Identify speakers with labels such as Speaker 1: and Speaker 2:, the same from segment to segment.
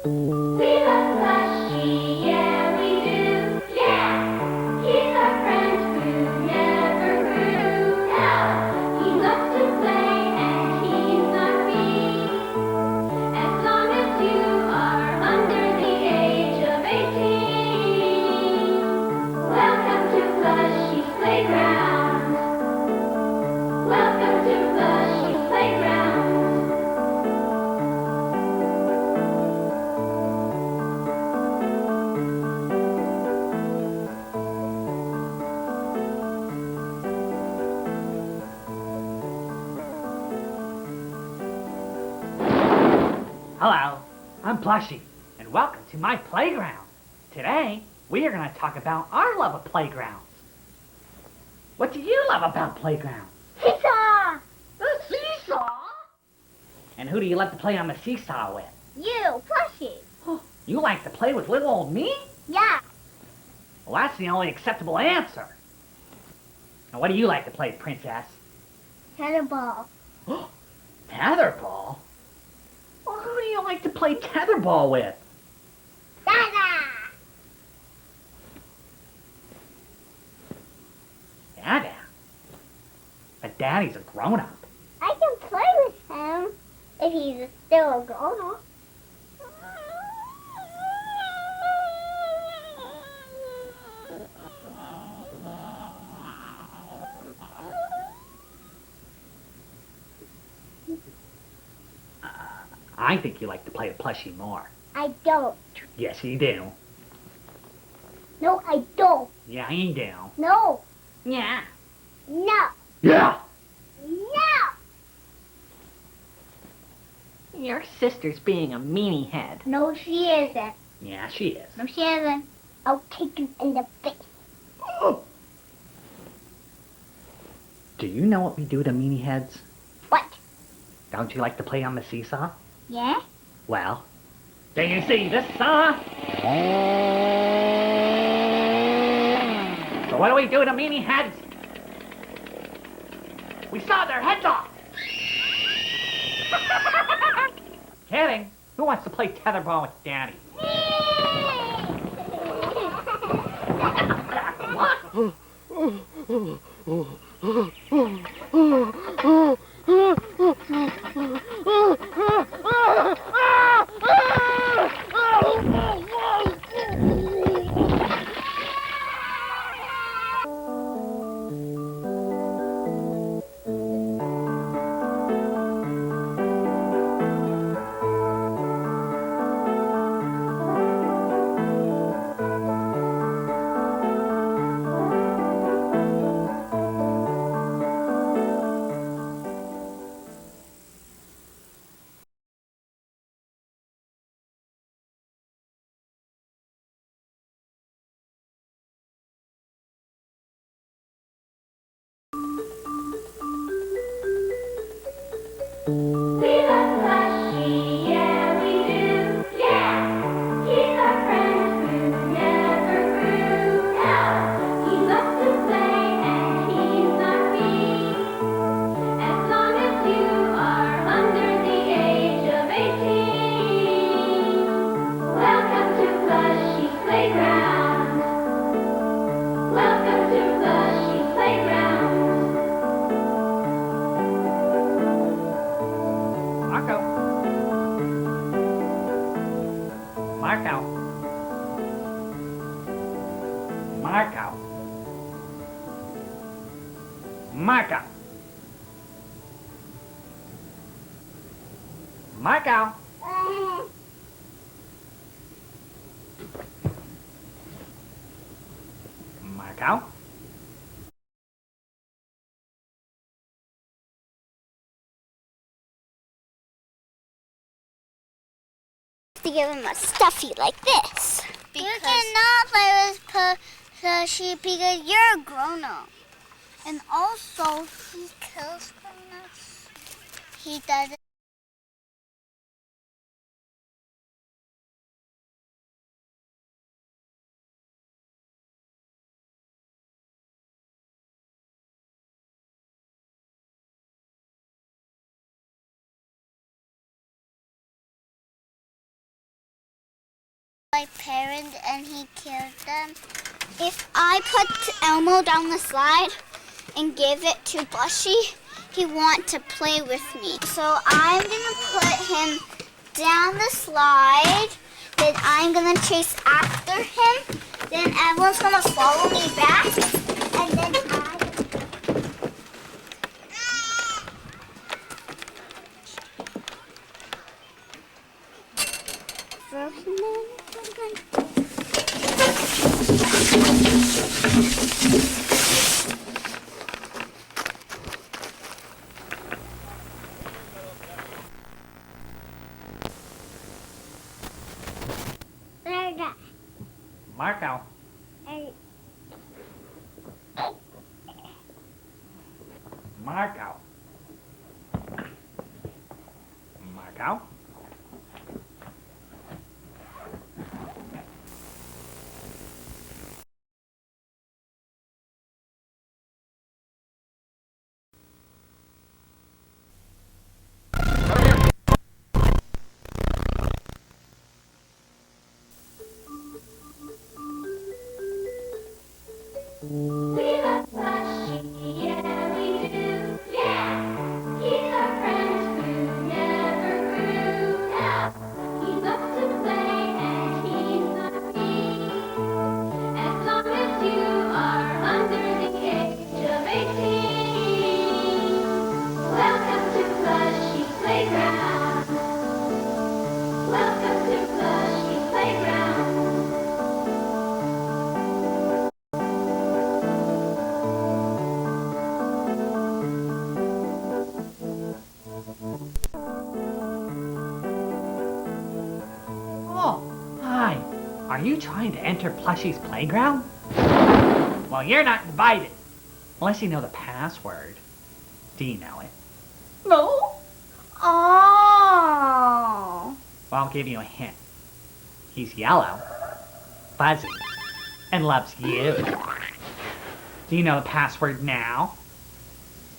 Speaker 1: We love Plushy, yeah we do, yeah. He's our friend who never grew. No, he loves to play and he's not mean. As long as you are under the age of 18. Welcome to Plushy's playground. Welcome to Plushy's playground.
Speaker 2: Hello, I'm Plushy, and welcome to my playground. Today, we are going to talk about our love of playgrounds. What do you love about playgrounds?
Speaker 1: Seesaw!
Speaker 2: The seesaw? And who do you like to play on the seesaw with?
Speaker 1: You, Plushy.
Speaker 2: You like to play with little old me?
Speaker 1: Yeah.
Speaker 2: Well, that's the only acceptable answer. Now, what do you like to play, Princess?
Speaker 1: Tetherball.
Speaker 2: Tetherball? Well, who do you like to play tetherball with?
Speaker 1: Dada!
Speaker 2: Dada? But Daddy's a grown-up.
Speaker 1: I can play with him if he's still a grown-up.
Speaker 2: I think you like to play with Plushy more.
Speaker 1: I don't.
Speaker 2: Yes, you do.
Speaker 1: No, I don't.
Speaker 2: Yeah, you do.
Speaker 1: No.
Speaker 2: Yeah.
Speaker 1: No.
Speaker 2: Yeah!
Speaker 1: No.
Speaker 3: Your sister's being a meanie head.
Speaker 1: No, she isn't.
Speaker 2: Yeah, she is.
Speaker 1: No, she isn't. I'll kick him in the face.
Speaker 2: Do you know what we do to meanie heads?
Speaker 1: What?
Speaker 2: Don't you like to play on the seesaw?
Speaker 1: Yeah?
Speaker 2: Well, do you see this saw? So what do we do to meanie heads? We saw their heads off! Kidding. Who wants to play tetherball with Daddy?
Speaker 1: We love Plushy, yeah we do, yeah. He's our friend who never grew. No, he loves to play and he's not mean. As long as you are under the age of 18. Welcome to Plushy's playground. Welcome to Plushy's playground.
Speaker 2: Marco. Marco. Marco. Marco. Marco. Marco.
Speaker 1: To give him a stuffy like this. You cannot play with Plushy because you're a grown-up. And also, he kills grown-ups. He doesn't. my parents and he killed them. If I put Elmo down the slide and give it to Blushy, he wants to play with me. So I'm gonna put him down the slide, then I'm gonna chase after him, then everyone's gonna follow me back, and then
Speaker 2: Marco. Marco. Marco.
Speaker 1: we love Blushy, yeah we do, yeah. He's our friend who never grew. No, he loves to play and he's not mean. As long as you are under the age of 18. Welcome to Blushy Playground. Welcome to Blushy Playground.
Speaker 2: Oh, hi. Are you trying to enter Plushy's playground? Well, you're not invited. Unless you know the password. Do you know it?
Speaker 1: No. Oh.
Speaker 2: Well, I'll give you a hint. He's yellow, fuzzy, and loves you. Do you know the password now?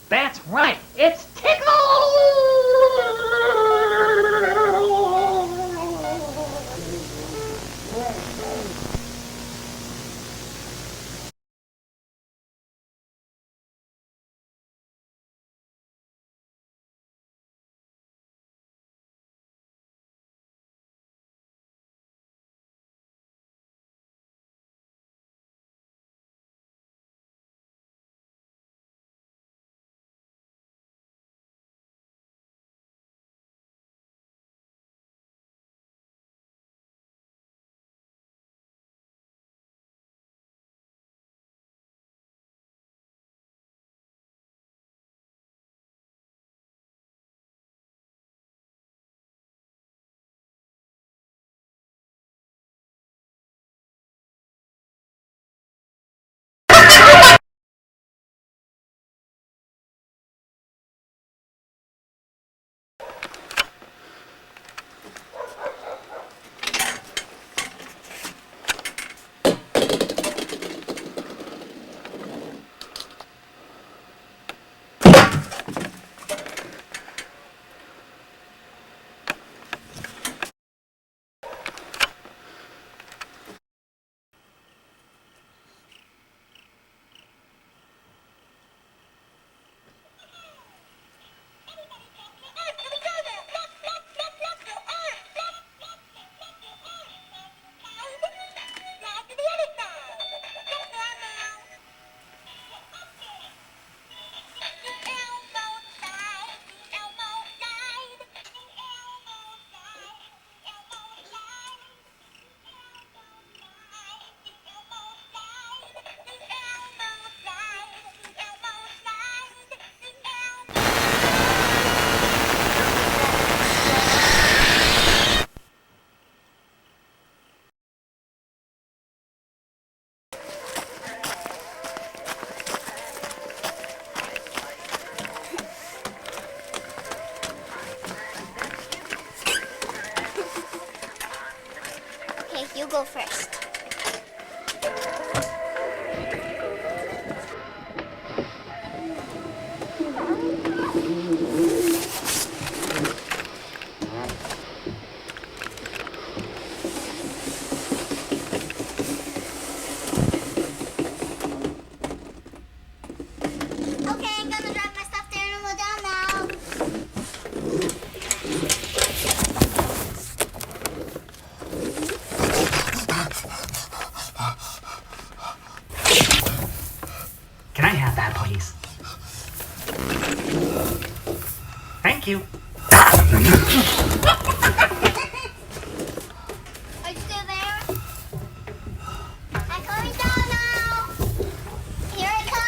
Speaker 2: That's right, it's Tickle!
Speaker 1: Okay, you go first.
Speaker 2: got that, please. Thank you.
Speaker 1: Are you still there? I'm coming down now. Here I come.